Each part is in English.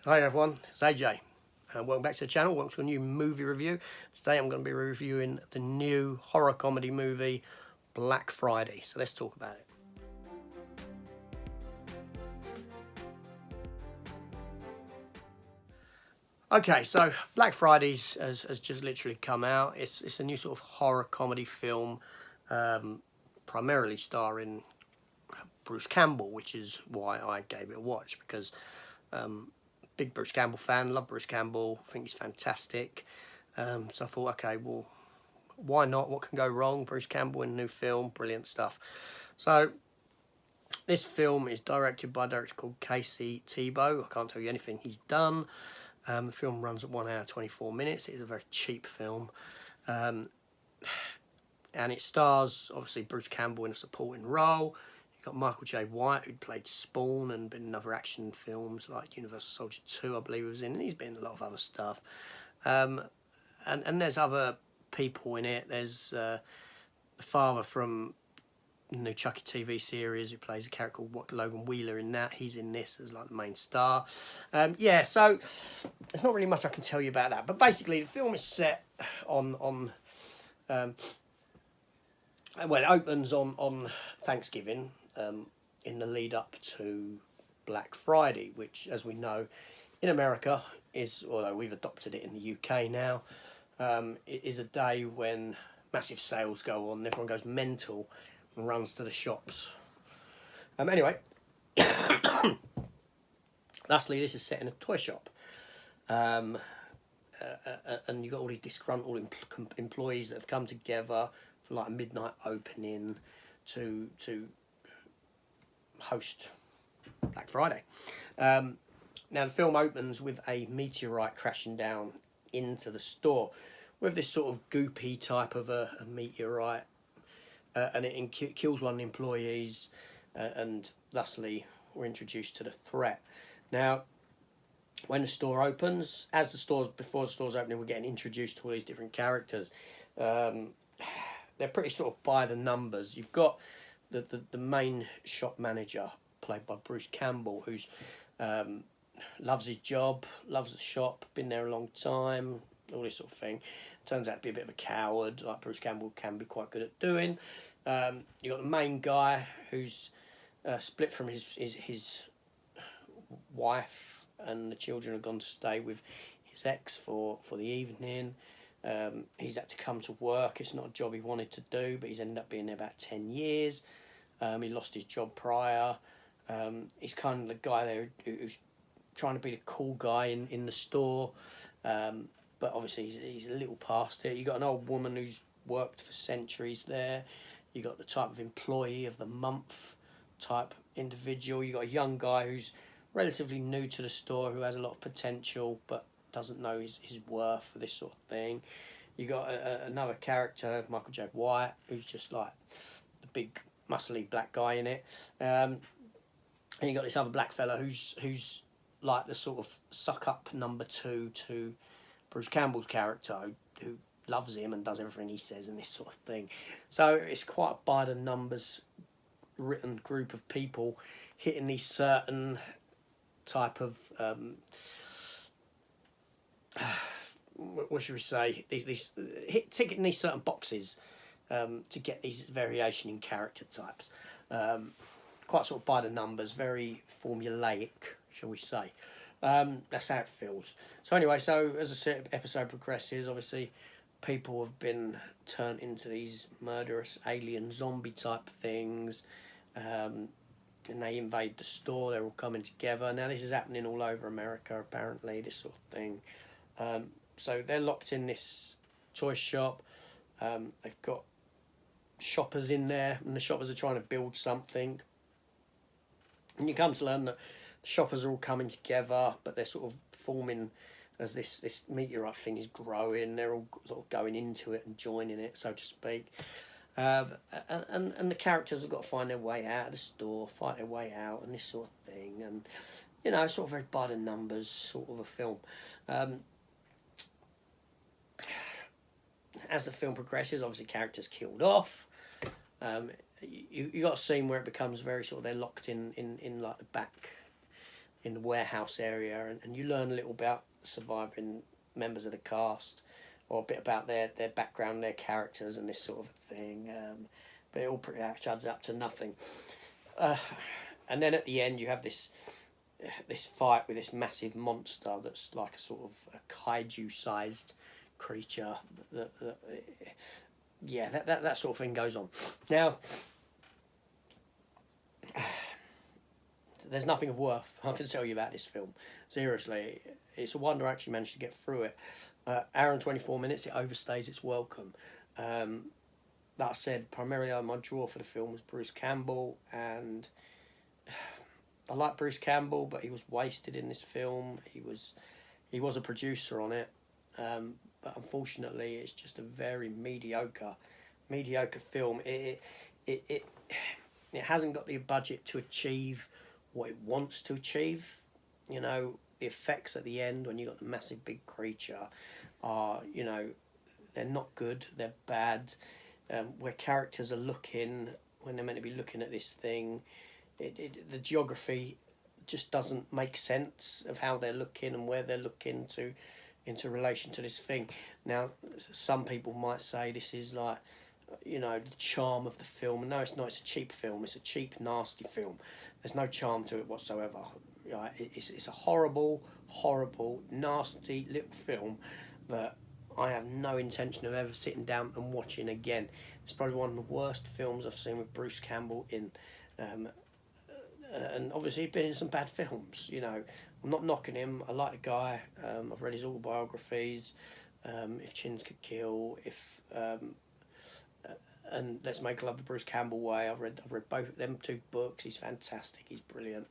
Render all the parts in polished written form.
Hi everyone, it's AJ and welcome back to the channel. Welcome to a new movie review. Today I'm going to be reviewing the new horror comedy movie Black Friday. So let's talk about it. Okay, so Black Fridays has just literally come out. It's a new sort of horror comedy film, primarily starring Bruce Campbell, which is why I gave it a watch, because big Bruce Campbell fan, love Bruce Campbell, think he's fantastic. So I thought, okay, well, why not? What can go wrong? Bruce Campbell in a new film, brilliant stuff. So this film is directed by a director called Casey Tebow. I can't tell you anything he's done. The film runs at 1 hour 24 minutes. It is a very cheap film. And it stars, obviously, Bruce Campbell in a supporting role. You've got Michael J. White, who played Spawn and been in other action films like Universal Soldier 2, I believe he was in. And he's been in a lot of other stuff. And there's other people in it. There's the father from the new Chucky TV series who plays a character called Logan Wheeler in that. He's in this as like the main star. So there's not really much I can tell you about that. But basically, the film is set on well, it opens on Thanksgiving in the lead up to Black Friday, which, as we know, in America is, although we've adopted it in the UK now, it is a day when massive sales go on, everyone goes mental and runs to the shops. Anyway, lastly, this is set in a toy shop. And you've got all these disgruntled employees that have come together for like a midnight opening to host Black Friday. Now the film opens with a meteorite crashing down into the store with this sort of goopy type of a meteorite, and it kills one of the employees, and thusly we're introduced to the threat. Now, when the store opens, before the store's opening, we're getting introduced to all these different characters. They're pretty sort of by the numbers. You've got the main shop manager, played by Bruce Campbell, who's loves his job, loves the shop, been there a long time, all this sort of thing. Turns out to be a bit of a coward, like Bruce Campbell can be quite good at doing. You've got the main guy who's split from his wife, and the children have gone to stay with his ex for the evening. He's had to come to work. It's not a job he wanted to do, but he's ended up being there about 10 years. He lost his job prior. He's kind of the guy there who's trying to be the cool guy in the store, but obviously he's a little past it. You've got an old woman who's worked for centuries there. You've got the type of employee of the month type individual. You've got a young guy who's relatively new to the store, who has a lot of potential but doesn't know his worth for this sort of thing. You got another character, Michael J. White, who's just like the big muscly black guy in it, and you got this other black fella who's like the sort of suck up number two to Bruce Campbell's character, who loves him and does everything he says and this sort of thing. So it's quite a by the numbers written group of people hitting these certain type of what should we say, these ticking these certain boxes to get these variation in character types. Quite sort of by the numbers, very formulaic, shall we say. That's how it feels. So anyway, so as the episode progresses, obviously people have been turned into these murderous alien zombie type things, and they invade the store. They're all coming together. Now this is happening all over America, apparently, this sort of thing. So they're locked in this toy shop. They've got shoppers in there, and the shoppers are trying to build something. And you come to learn that the shoppers are all coming together, but they're sort of forming as this meteorite thing is growing. They're all sort of going into it and joining it, so to speak. And the characters have got to find their way out of the store, fight their way out, and this sort of thing. And, you know, sort of very by the numbers sort of a film. As the film progresses, obviously characters killed off. You got a scene where it becomes very sort of, they're locked in like the in the warehouse area, and you learn a little about surviving members of the cast, or a bit about their background, their characters, and this sort of thing. But it all pretty much adds up to nothing. And then at the end, you have this fight with this massive monster that's like a sort of a kaiju-sized creature. That sort of thing goes on. Now, there's nothing of worth I can tell you about this film. Seriously, it's a wonder I actually managed to get through it. Hour and 24 minutes, it overstays its welcome. That said, primarily my draw for the film was Bruce Campbell, and I like Bruce Campbell, but he was wasted in this film. He was a producer on it, but unfortunately, it's just a very mediocre film. It hasn't got the budget to achieve what it wants to achieve. You know, the effects at the end when you got the massive big creature are, you know, they're not good. They're bad. Where characters are looking when they're meant to be looking at this thing, the geography just doesn't make sense of how they're looking and where they're looking into relation to this thing. Now, some people might say this is like, you know, the charm of the film. No, it's not. It's a cheap film. It's a cheap, nasty film. There's no charm to it whatsoever. Right? It's a horrible, nasty little film that I have no intention of ever sitting down and watching again. It's probably one of the worst films I've seen with Bruce Campbell in. And obviously he's been in some bad films, you know. I'm not knocking him. I like the guy. I've read his autobiographies. If Chins Could Kill, and Let's Make Love the Bruce Campbell Way. I've read both of them 2 books. He's fantastic. He's brilliant.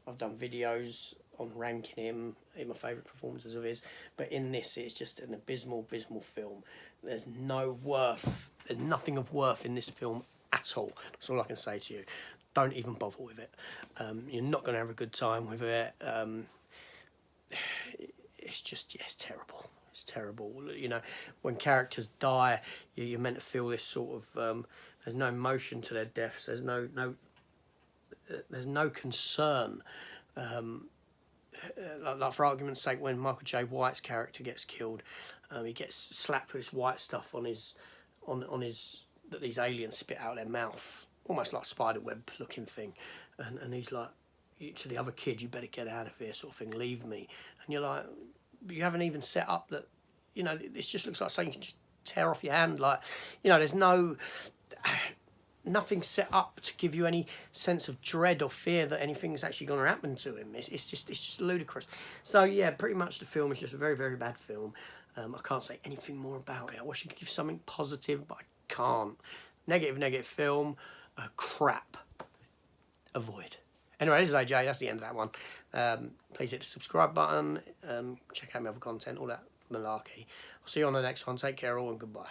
I've done videos on ranking him in my favourite performances of his, but in this it's just an abysmal film. There's nothing of worth in this film at all. That's all I can say to you. Don't even bother with it. You're not going to have a good time with it. It's just, it's terrible. It's terrible. You know, when characters die, you're meant to feel this sort of, there's no emotion to their deaths. There's no concern. Like for argument's sake, when Michael J. White's character gets killed, he gets slapped with this white stuff on his that these aliens spit out their mouth, almost like spiderweb looking thing, and he's like to the other kid, "You better get out of here," sort of thing. "Leave me." And you're like, you haven't even set up that. You know, this just looks like something you can just tear off your hand. Like, you know, there's nothing set up to give you any sense of dread or fear that anything's actually going to happen to him. It's just ludicrous. So yeah, pretty much the film is just a very, very bad film. I can't say anything more about it. I wish I could give something positive, but I can't. Negative film. Crap. Avoid. Anyway, this is AJ. That's the end of that one. Please hit the subscribe button. Check out my other content, all that malarkey. I'll see you on the next one. Take care all, and goodbye.